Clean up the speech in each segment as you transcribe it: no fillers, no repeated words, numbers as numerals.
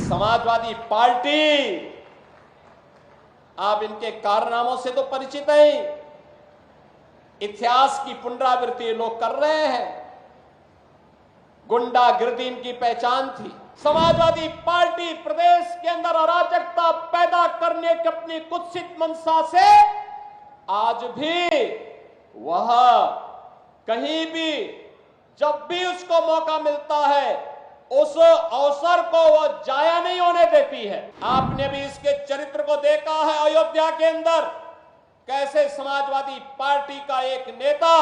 Samajwadi party, आप इनके कारनामों से तो परिचित हैं। इतिहास की पुनरावृत्ति लोग कर रहे हैं। गुंडागिर्दी इनकी पहचान थी। समाजवादी पार्टी प्रदेश के अंदर अराजकता पैदा करने की अपनी कुत्सित मंशा से आज भी वह कहीं भी जब भी उसको मौका मिलता है उस अवसर को वह जाया नहीं होने देती है। आपने भी इसके चरित्र को देखा है। अयोध्या के अंदर कैसे समाजवादी पार्टी का एक नेता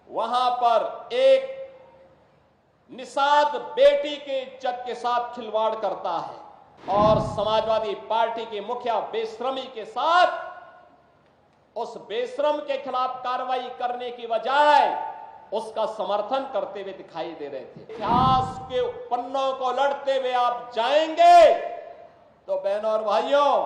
वहां पर एक निषाद बेटी के इज्जत के साथ खिलवाड़ करता है और समाजवादी पार्टी के मुखिया बेशर्मी के साथ उस बेशरम के खिलाफ कार्रवाई करने की बजाय उसका समर्थन करते हुए दिखाई दे रहे थे। इतिहास के पन्नों को लड़ते हुए आप जाएंगे तो बहनों और भाइयों,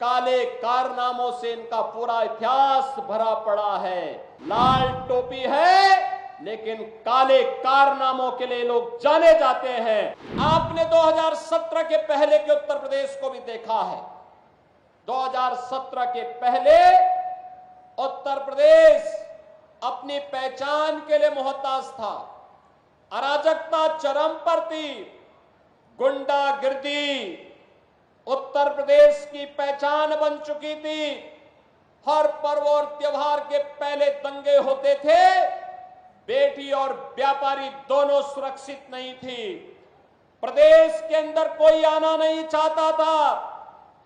काले कारनामों से इनका पूरा इतिहास भरा पड़ा है। लाल टोपी है लेकिन काले कारनामों के लिए लोग जाने जाते हैं। आपने 2017 के पहले के उत्तर प्रदेश को भी देखा है। 2017 के पहले उत्तर प्रदेश अपनी पहचान के लिए मोहताज था। अराजकता चरम पर थी। गुंडागिर्दी उत्तर प्रदेश की पहचान बन चुकी थी। हर पर्व और त्योहार के पहले दंगे होते थे। बेटी और व्यापारी दोनों सुरक्षित नहीं थी। प्रदेश के अंदर कोई आना नहीं चाहता था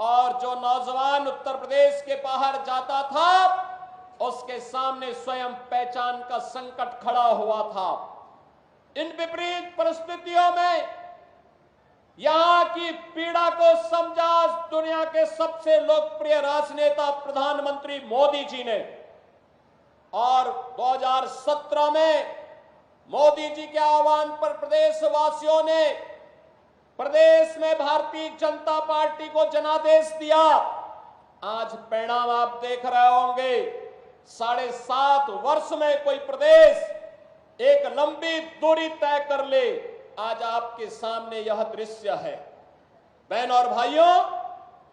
और जो नौजवान उत्तर प्रदेश के बाहर जाता था उसके सामने स्वयं पहचान का संकट खड़ा हुआ था। इन विपरीत परिस्थितियों में यहां की पीड़ा को समझा दुनिया के सबसे लोकप्रिय राजनेता प्रधानमंत्री मोदी जी ने और 2017 में मोदी जी के आह्वान पर प्रदेशवासियों ने प्रदेश में भारतीय जनता पार्टी को जनादेश दिया। आज परिणाम आप देख रहे होंगे। 7.5 वर्ष में कोई प्रदेश एक लंबी दूरी तय कर ले, आज आपके सामने यह दृश्य है। बहन और भाइयों,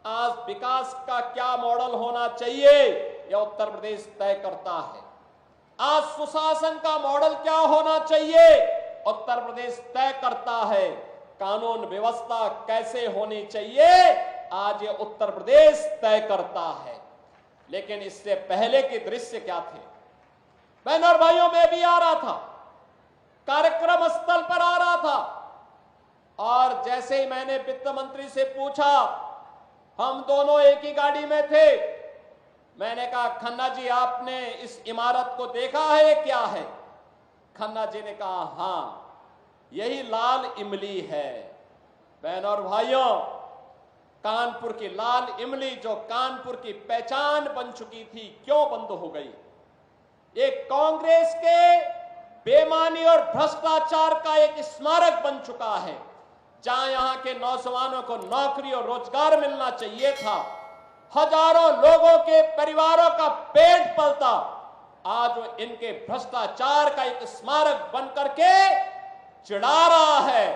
आज विकास का क्या मॉडल होना चाहिए यह उत्तर प्रदेश तय करता है। आज सुशासन का मॉडल क्या होना चाहिए उत्तर प्रदेश तय करता है। कानून व्यवस्था कैसे होनी चाहिए आज ये उत्तर प्रदेश तय करता है। लेकिन इससे पहले के दृश्य क्या थे? बहनों और भाइयों, मैं भी आ रहा था, कार्यक्रम स्थल पर आ रहा था और जैसे ही मैंने वित्त मंत्री से पूछा, हम दोनों एक ही गाड़ी में थे, मैंने कहा खन्ना जी आपने इस इमारत को देखा है क्या है? खन्ना जी ने कहा हां, यही लाल इमली है। बहनों और भाइयों, कानपुर की लाल इमली जो कानपुर की पहचान बन चुकी थी, क्यों बंद हो गई? एक कांग्रेस के बेईमानी और भ्रष्टाचार का एक स्मारक बन चुका है। जहां यहां के नौजवानों को नौकरी और रोजगार मिलना चाहिए था, हजारों लोगों के परिवारों का पेट पलता, आज वो इनके भ्रष्टाचार का एक स्मारक बन करके चिढ़ा रहा है।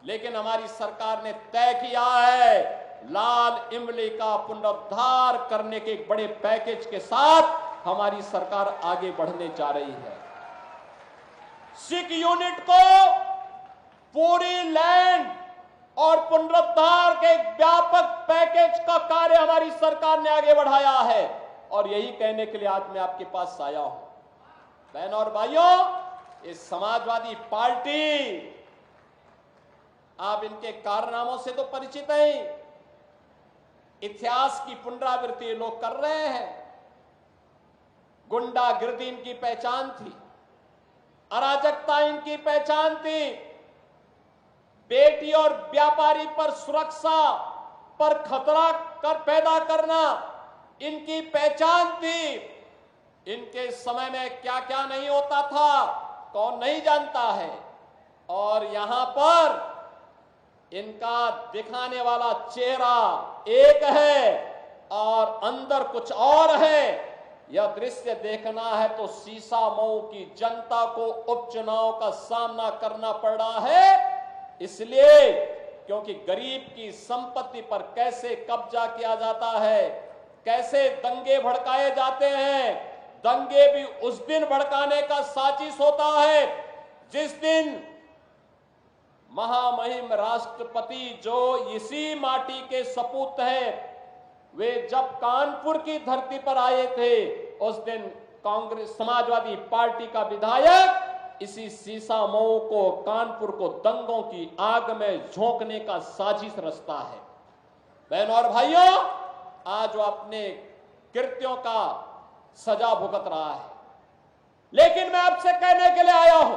लेकिन हमारी सरकार ने तय किया है लाल इमली का पुनरुद्धार करने के एक बड़े पैकेज के साथ हमारी सरकार आगे बढ़ने जा रही है। सिख यूनिट को पूरी लैंड और पुनरुद्धार के एक व्यापक पैकेज का कार्य हमारी सरकार ने आगे बढ़ाया है और यही कहने के लिए आज मैं आपके पास आया हूं। बहनों और भाइयों, इस समाजवादी पार्टी, आप इनके कारनामों से तो परिचित हैं। इतिहास की पुनरावृत्ति लोग कर रहे हैं। गुंडागिर्दी इनकी पहचान थी। अराजकता इनकी पहचान थी। बेटी और व्यापारी पर सुरक्षा पर खतरा पैदा करना इनकी पहचान थी। इनके समय में क्या क्या नहीं होता था कौन नहीं जानता है। और यहां पर इनका दिखाने वाला चेहरा एक है और अंदर कुछ और है। यह दृश्य देखना है तो सीसा मऊ की जनता को उपचुनाव का सामना करना पड़ रहा है। इसलिए क्योंकि गरीब की संपत्ति पर कैसे कब्जा किया जाता है, कैसे दंगे भड़काए जाते हैं। दंगे भी उस दिन भड़काने का साजिश होता है जिस दिन महामहिम राष्ट्रपति जो इसी माटी के सपूत हैं, वे जब कानपुर की धरती पर आए थे, उस दिन कांग्रेस समाजवादी पार्टी का विधायक इसी सीसा मऊ को, कानपुर को दंगों की आग में झोंकने का साजिश रचता है। बहनों और भाइयों, आज वो अपने कृत्यों का सजा भुगत रहा है। लेकिन मैं आपसे कहने के लिए आया हूं,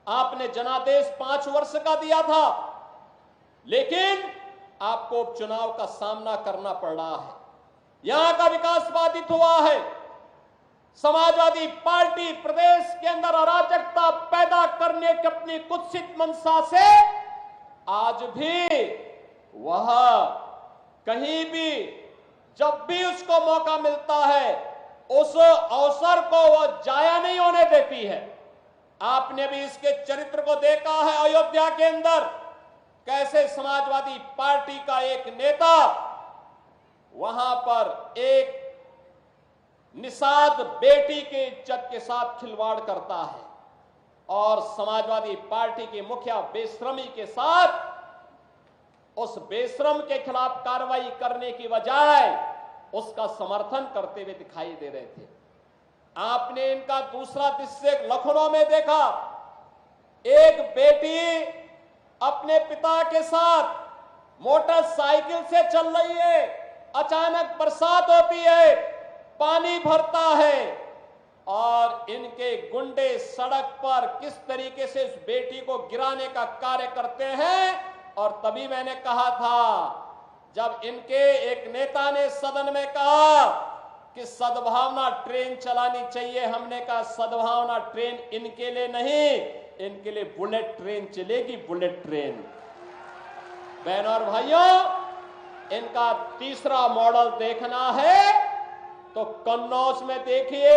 आपने जनादेश 5 वर्ष का दिया था, लेकिन आपको उपचुनाव का सामना करना पड़ रहा है। यहां का विकास बाधित हुआ है। समाजवादी पार्टी प्रदेश के अंदर अराजकता पैदा करने की अपनी कुत्सित मंशा से आज भी वह कहीं भी जब भी उसको मौका मिलता है, उस अवसर को वह जाया नहीं होने देती है। आपने भी इसके चरित्र को देखा है अयोध्या के अंदर, कैसे समाजवादी पार्टी का एक नेता वहां पर एक निषाद बेटी के इज्जत के साथ खिलवाड़ करता है और समाजवादी पार्टी के मुखिया बेशर्मी के साथ उस बेशरम के खिलाफ कार्रवाई करने की बजाय उसका समर्थन करते हुए दिखाई दे रहे थे। आपने इनका दूसरा दृश्य लखनऊ में देखा, एक बेटी अपने पिता के साथ मोटरसाइकिल से चल रही है, अचानक बरसात होती है, पानी भरता है और इनके गुंडे सड़क पर किस तरीके से इस बेटी को गिराने का कार्य करते हैं। और तभी मैंने कहा था, जब इनके एक नेता ने सदन में कहा कि सद्भावना ट्रेन चलानी चाहिए, हमने कहा सद्भावना ट्रेन इनके लिए नहीं, इनके लिए बुलेट ट्रेन चलेगी, बुलेट ट्रेन। बहनों और भाइयों, इनका तीसरा मॉडल देखना है तो कन्नौज में देखिए,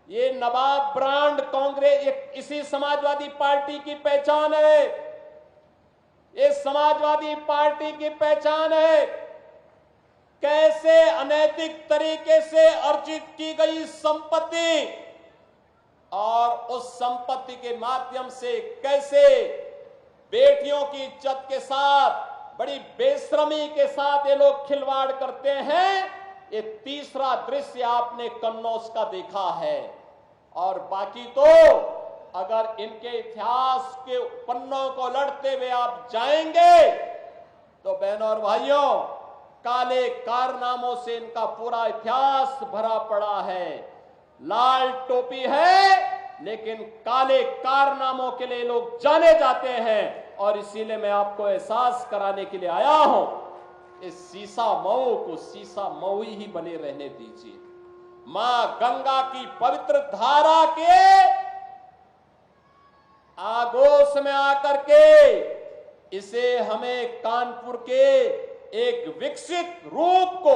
ये नवाब ब्रांड कांग्रेस इसी समाजवादी पार्टी की पहचान है। ये समाजवादी पार्टी की पहचान है कैसे अनैतिक तरीके से अर्जित की गई संपत्ति और उस संपत्ति के माध्यम से कैसे बेटियों की इज्जत के साथ बड़ी बेशर्मी के साथ ये लोग खिलवाड़ करते हैं। ये तीसरा दृश्य आपने कन्नौज का देखा है। और बाकी तो अगर इनके इतिहास के पन्नों को लड़ते हुए आप जाएंगे तो बहनों और भाइयों, काले कारनामों से इनका पूरा इतिहास भरा पड़ा है। लाल टोपी है लेकिन काले कारनामों के लिए लोग जाने जाते हैं और इसीलिए मैं आपको एहसास कराने के लिए आया हूं, इस सीसा मऊ को सीसा मऊ ही बने रहने दीजिए। मां गंगा की पवित्र धारा के आगोश में आकर के इसे हमें कानपुर के एक विकसित रूप को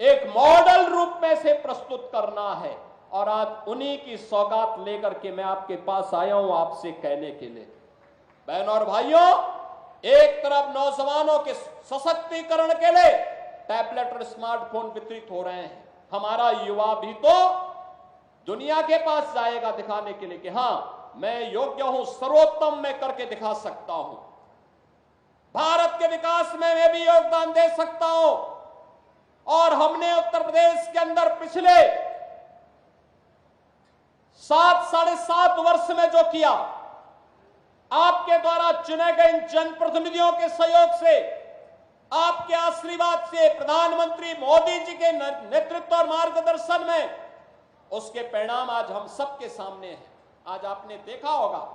एक मॉडल रूप में से प्रस्तुत करना है। और आज उन्हीं की सौगात लेकर के मैं आपके पास आया हूं आपसे कहने के लिए। बहनों और भाइयों, एक तरफ नौजवानों के सशक्तिकरण के लिए टैबलेट और स्मार्टफोन वितरित हो रहे हैं। हमारा युवा भी तो दुनिया के पास जाएगा दिखाने के लिए कि हां मैं योग्य हूं, सर्वोत्तम मैं करके दिखा सकता हूं, भारत के विकास में मैं भी योगदान दे सकता हूं। और हमने उत्तर प्रदेश के अंदर पिछले 7-7.5 वर्ष में जो किया, आपके द्वारा चुने गए इन जनप्रतिनिधियों के सहयोग से, आपके आशीर्वाद से, प्रधानमंत्री मोदी जी के नेतृत्व और मार्गदर्शन में, उसके परिणाम आज हम सबके सामने हैं। आज आपने देखा होगा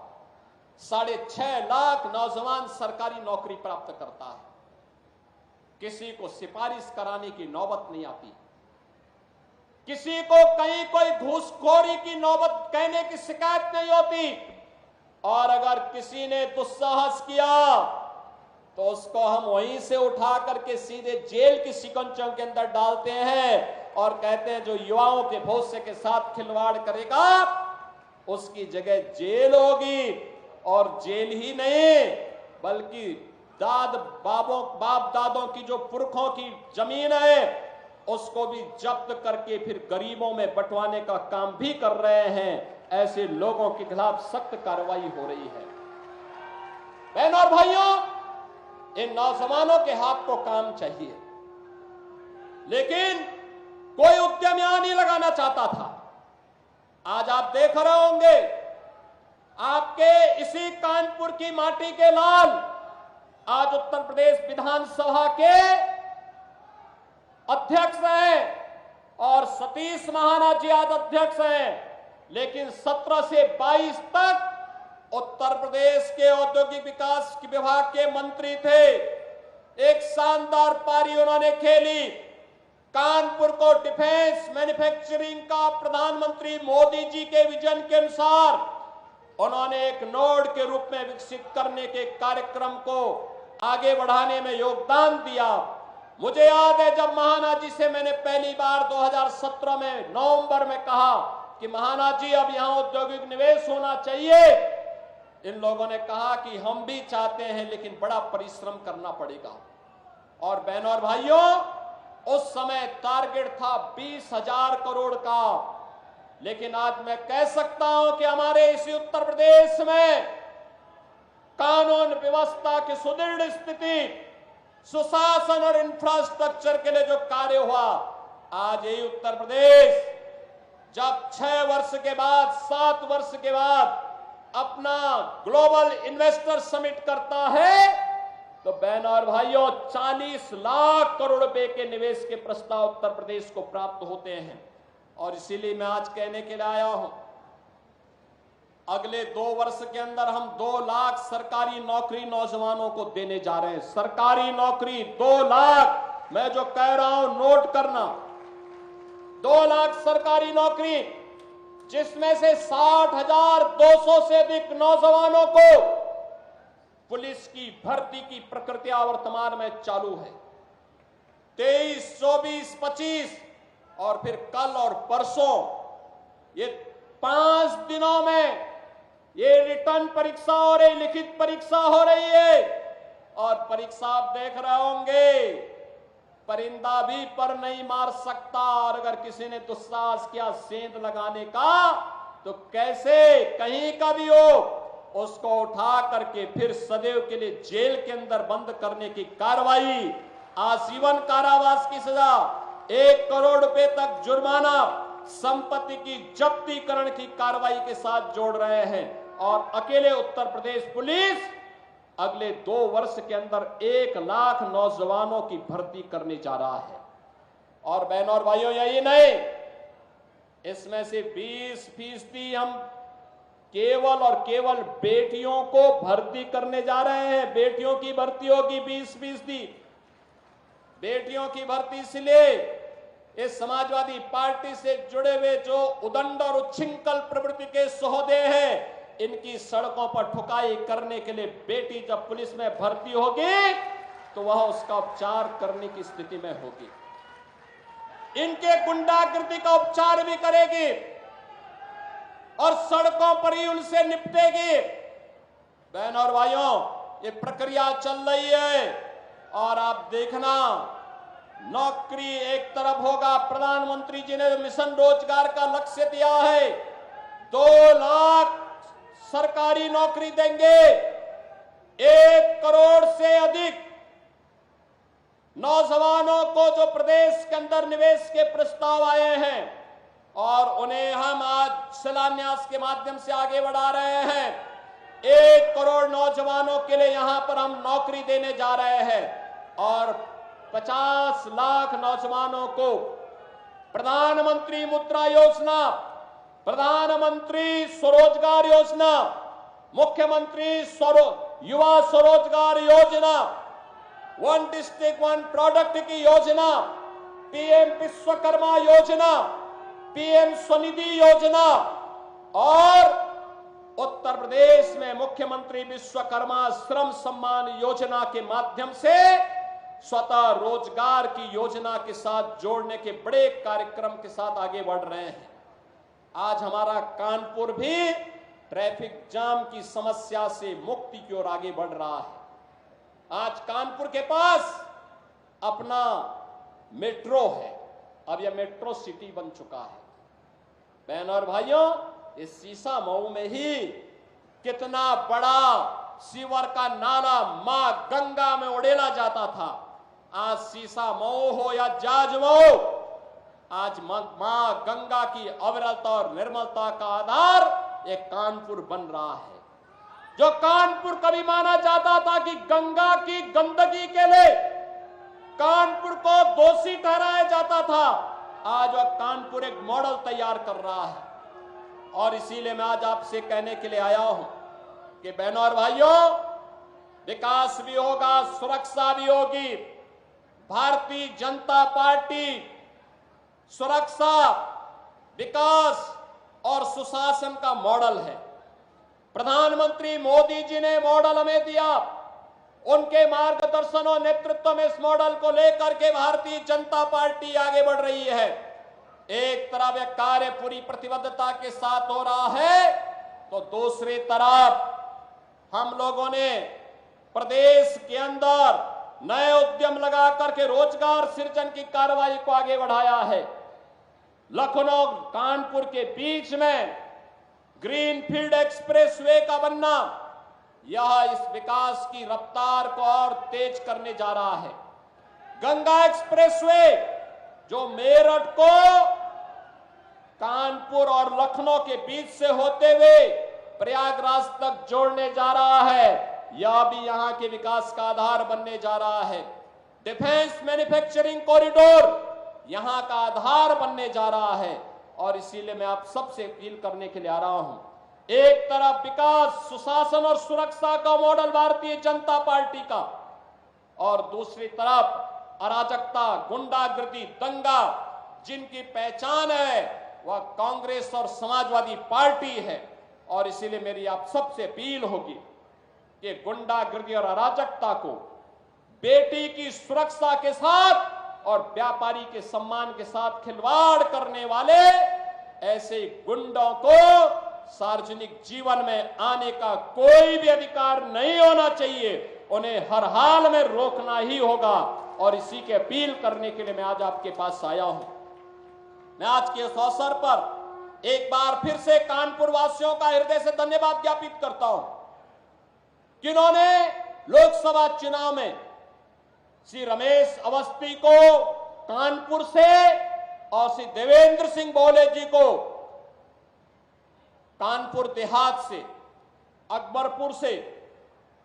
6.5 लाख नौजवान सरकारी नौकरी प्राप्त करता है, किसी को सिफारिश कराने की नौबत नहीं आती, किसी को कहीं कोई घूसखोरी की नौबत कहने की शिकायत नहीं होती। और अगर किसी ने दुस्साहस किया तो उसको हम वहीं से उठा करके सीधे जेल की शिकंजों के अंदर डालते हैं और कहते हैं जो युवाओं के भविष्य के साथ खिलवाड़ करेगा उसकी जगह जेल होगी। और जेल ही नहीं, बल्कि बाप दादों की जो पुरखों की जमीन है उसको भी जब्त करके फिर गरीबों में बंटवाने का काम भी कर रहे हैं। ऐसे लोगों के खिलाफ सख्त कार्रवाई हो रही है। बहनों और भाइयों, इन नौजवानों के हाथ को काम चाहिए, लेकिन कोई उद्यम यहां नहीं लगाना चाहता था। आज आप देख रहे होंगे, आपके इसी कानपुर की माटी के लाल आज उत्तर प्रदेश विधानसभा के अध्यक्ष हैं और सतीश महाना जी आज अध्यक्ष हैं, लेकिन 17 से 22 तक उत्तर प्रदेश के औद्योगिक विकास विभाग के मंत्री थे। एक शानदार पारी उन्होंने खेली। कानपुर को डिफेंस मैन्युफैक्चरिंग का प्रधानमंत्री मोदी जी के विजन के अनुसार उन्होंने एक नोड के रूप में विकसित करने के कार्यक्रम को आगे बढ़ाने में योगदान दिया। मुझे याद है जब महाना जी से मैंने पहली बार 2017 में नवंबर में कहा कि महाना जी अब यहां औद्योगिक निवेश होना चाहिए, इन लोगों ने कहा कि हम भी चाहते हैं लेकिन बड़ा परिश्रम करना पड़ेगा। और बहनों और भाइयों, उस समय टारगेट था 20,000 करोड़ का, लेकिन आज मैं कह सकता हूं कि हमारे इसी उत्तर प्रदेश में कानून व्यवस्था की सुदृढ़ स्थिति, सुशासन और इंफ्रास्ट्रक्चर के लिए जो कार्य हुआ, आज यही उत्तर प्रदेश जब 6 वर्ष के बाद 7 वर्ष के बाद अपना ग्लोबल इन्वेस्टर समिट करता है, तो बहनों और भाइयों 40 लाख करोड़ रुपए के निवेश के प्रस्ताव उत्तर प्रदेश को प्राप्त होते हैं। और इसीलिए मैं आज कहने के लिए आया हूं, अगले 2 वर्ष के अंदर हम 2 लाख सरकारी नौकरी नौजवानों को देने जा रहे हैं। सरकारी नौकरी 2 लाख, मैं जो कह रहा हूं नोट करना, 2 लाख सरकारी नौकरी, जिसमें से 60,200 से अधिक नौजवानों को पुलिस की भर्ती की प्रक्रिया वर्तमान में चालू है। 23, 24, 25 और फिर कल और परसों ये 5 दिनों में ये रिटर्न परीक्षा हो रही, लिखित परीक्षा हो रही है। और परीक्षा आप देख रहे होंगे, परिंदा भी पर नहीं मार सकता, और अगर किसी ने दुस्साहस किया सेंध लगाने का, तो कैसे कहीं का भी हो उसको उठा करके फिर सदैव के लिए जेल के अंदर बंद करने की कार्रवाई, आजीवन कारावास की सजा, 1 करोड़ रुपए तक जुर्माना, संपत्ति की जब्तीकरण की कार्रवाई के साथ जोड़ रहे हैं। और अकेले उत्तर प्रदेश पुलिस अगले 2 वर्ष के अंदर 1 लाख नौजवानों की भर्ती करने जा रहा है। और बहनों और भाइयों, यही नहीं, इसमें से 20% हम केवल और केवल बेटियों को भर्ती करने जा रहे हैं। बेटियों की भर्ती होगी 20%। बेटियों की भर्ती इसलिए, इस समाजवादी पार्टी से जुड़े हुए जो उदंड और उच्छृंखल प्रवृत्ति के सहोदे हैं, इनकी सड़कों पर ठुकाई करने के लिए बेटी जब पुलिस में भर्ती होगी तो वह उसका उपचार करने की स्थिति में होगी, इनके गुंडागर्दी का उपचार भी करेगी और सड़कों पर ही उनसे निपटेगी। बहनों और भाइयों, ये प्रक्रिया चल रही है और आप देखना, नौकरी एक तरफ होगा, प्रधानमंत्री जी ने मिशन रोजगार का लक्ष्य दिया है, 2 लाख सरकारी नौकरी देंगे, 1 करोड़ से अधिक नौजवानों को जो प्रदेश के अंदर निवेश के प्रस्ताव आए हैं और उन्हें हम आज शिलान्यास के माध्यम से आगे बढ़ा रहे हैं। 1 करोड़ नौजवानों के लिए यहां पर हम नौकरी देने जा रहे हैं और 50 लाख नौजवानों को प्रधानमंत्री मुद्रा योजना, प्रधानमंत्री स्वरोजगार योजना, मुख्यमंत्री युवा स्वरोजगार योजना, 1 डिस्ट्रिक्ट 1 प्रोडक्ट की योजना, पीएम विश्वकर्मा योजना, पीएम स्वनिधि योजना और उत्तर प्रदेश में मुख्यमंत्री विश्वकर्मा श्रम सम्मान योजना के माध्यम से स्वतः रोजगार की योजना के साथ जोड़ने के बड़े कार्यक्रम के साथ आगे बढ़ रहे हैं। आज हमारा कानपुर भी ट्रैफिक जाम की समस्या से मुक्ति की ओर आगे बढ़ रहा है। आज कानपुर के पास अपना मेट्रो है, अब यह मेट्रो सिटी बन चुका है। बहन और भाइयों, इस सीसा मऊ में ही कितना बड़ा सीवर का नाला मां गंगा में उड़ेला जाता था। आज सीसा मऊ हो या जाज मऊ, आज मां गंगा की अविरलता और निर्मलता का आधार एक कानपुर बन रहा है। जो कानपुर कभी माना जाता था कि गंगा की गंदगी के लिए कानपुर को दोषी ठहराया जाता था, आज वह कानपुर एक मॉडल तैयार कर रहा है। और इसीलिए मैं आज आपसे कहने के लिए आया हूं कि बहनों और भाइयों, विकास भी होगा, सुरक्षा भी होगी। भारतीय जनता पार्टी सुरक्षा, विकास और सुशासन का मॉडल है। प्रधानमंत्री मोदी जी ने मॉडल हमें दिया, उनके मार्गदर्शन और नेतृत्व में इस मॉडल को लेकर के भारतीय जनता पार्टी आगे बढ़ रही है। एक तरफ यह कार्य पूरी प्रतिबद्धता के साथ हो रहा है, तो दूसरी तरफ हम लोगों ने प्रदेश के अंदर नए उद्यम लगा करके रोजगार सृजन की कार्रवाई को आगे बढ़ाया है। लखनऊ कानपुर के बीच में ग्रीनफील्ड एक्सप्रेसवे का बनना, यह इस विकास की रफ्तार को और तेज करने जा रहा है। गंगा एक्सप्रेसवे जो मेरठ को कानपुर और लखनऊ के बीच से होते हुए प्रयागराज तक जोड़ने जा रहा है, यह भी यहां के विकास का आधार बनने जा रहा है। डिफेंस मैन्युफैक्चरिंग कॉरिडोर यहां का आधार बनने जा रहा है। और इसीलिए मैं आप सबसे अपील करने के लिए आ रहा हूं, एक तरफ विकास, सुशासन और सुरक्षा का मॉडल भारतीय जनता पार्टी का, और दूसरी तरफ अराजकता, गुंडागर्दी, दंगा जिनकी पहचान है वह कांग्रेस और समाजवादी पार्टी है। और इसीलिए मेरी आप सबसे अपील होगी कि गुंडागर्दी और अराजकता को बेटी की सुरक्षा के साथ और व्यापारी के सम्मान के साथ खिलवाड़ करने वाले ऐसे गुंडों को सार्वजनिक जीवन में आने का कोई भी अधिकार नहीं होना चाहिए। उन्हें हर हाल में रोकना ही होगा। और इसी के अपील करने के लिए मैं आज आपके पास आया हूं। मैं आज के इस अवसर पर एक बार फिर से कानपुर वासियों का हृदय से धन्यवाद ज्ञापित करता हूं, जिन्होंने लोकसभा चुनाव में श्री रमेश अवस्थी को कानपुर से और श्री देवेंद्र सिंह बोले जी को कानपुर देहात से, अकबरपुर से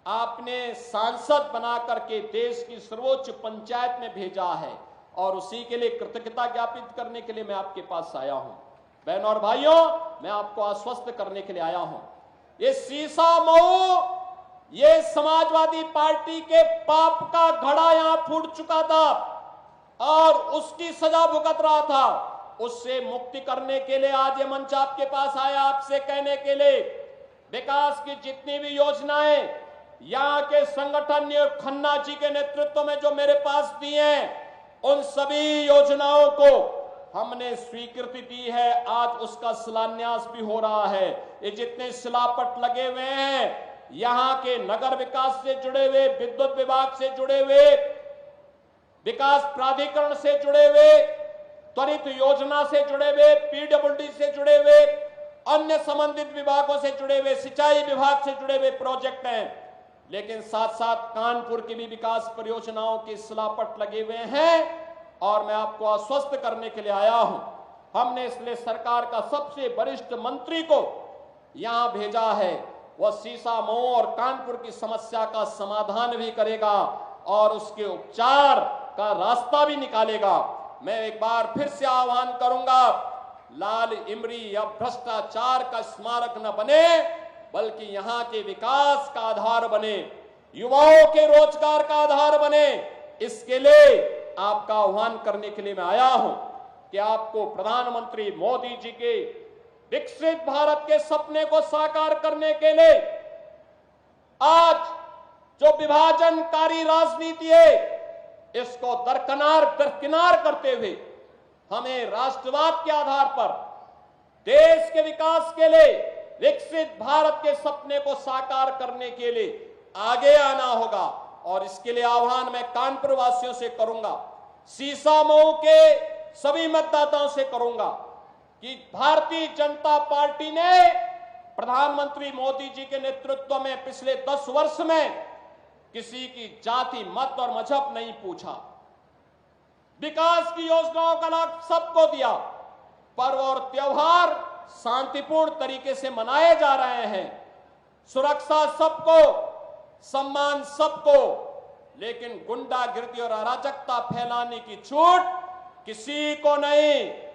आपने सांसद बना करके देश की सर्वोच्च पंचायत में भेजा है। और उसी के लिए कृतज्ञता ज्ञापित करने के लिए मैं आपके पास आया हूं। बहनों और भाइयों, मैं आपको आश्वस्त करने के लिए आया हूं, ये सीसा मऊ, ये समाजवादी पार्टी के पाप का घड़ा यहां फूट चुका था और उसकी सजा भुगत रहा था। उससे मुक्ति करने के लिए आज ये मंच आपके पास आया, आपसे कहने के लिए विकास की जितनी भी योजनाएं यहां के संगठन ने खन्ना जी के नेतृत्व में जो मेरे पास दी हैं, उन सभी योजनाओं को हमने स्वीकृति दी है। आज उसका शिलान्यास भी हो रहा है। ये जितने शिलापट लगे हुए हैं, यहां के नगर विकास से जुड़े हुए, विद्युत विभाग से जुड़े हुए, विकास प्राधिकरण से जुड़े हुए, त्वरित योजना से जुड़े हुए, पीडब्ल्यूडी से जुड़े हुए, अन्य संबंधित विभागों से जुड़े हुए, सिंचाई विभाग से जुड़े हुए प्रोजेक्ट हैं। लेकिन साथ साथ कानपुर की भी विकास परियोजनाओं के शिलापट लगे हुए हैं। और मैं आपको आश्वस्त करने के लिए आया हूं, हमने इसलिए सरकार का सबसे वरिष्ठ मंत्री को यहां भेजा है। वह सीसा मऊ और कानपुर की समस्या का समाधान भी करेगा और उसके उपचार का रास्ता भी निकालेगा। मैं एक बार फिर से आह्वान करूंगा, लाल इमरी या भ्रष्टाचार का स्मारक न बने, बल्कि यहां के विकास का आधार बने, युवाओं के रोजगार का आधार बने। इसके लिए आपका आह्वान करने के लिए मैं आया हूं कि आपको प्रधानमंत्री मोदी जी के विकसित भारत के सपने को साकार करने के लिए आज जो विभाजनकारी राजनीति है, इसको दरकिनार करते हुए हमें राष्ट्रवाद के आधार पर देश के विकास के लिए, विकसित भारत के सपने को साकार करने के लिए आगे आना होगा। और इसके लिए आह्वान मैं कानपुर वासियों से करूंगा, सीसामऊ के सभी मतदाताओं से करूंगा कि भारतीय जनता पार्टी ने प्रधानमंत्री मोदी जी के नेतृत्व में पिछले 10 वर्ष में किसी की जाति, मत और मजहब नहीं पूछा। विकास की योजनाओं का लाभ सबको दिया। पर्व और त्योहार शांतिपूर्ण तरीके से मनाए जा रहे हैं। सुरक्षा सबको, सम्मान सबको, लेकिन गुंडागिर्दी और अराजकता फैलाने की छूट किसी को नहीं।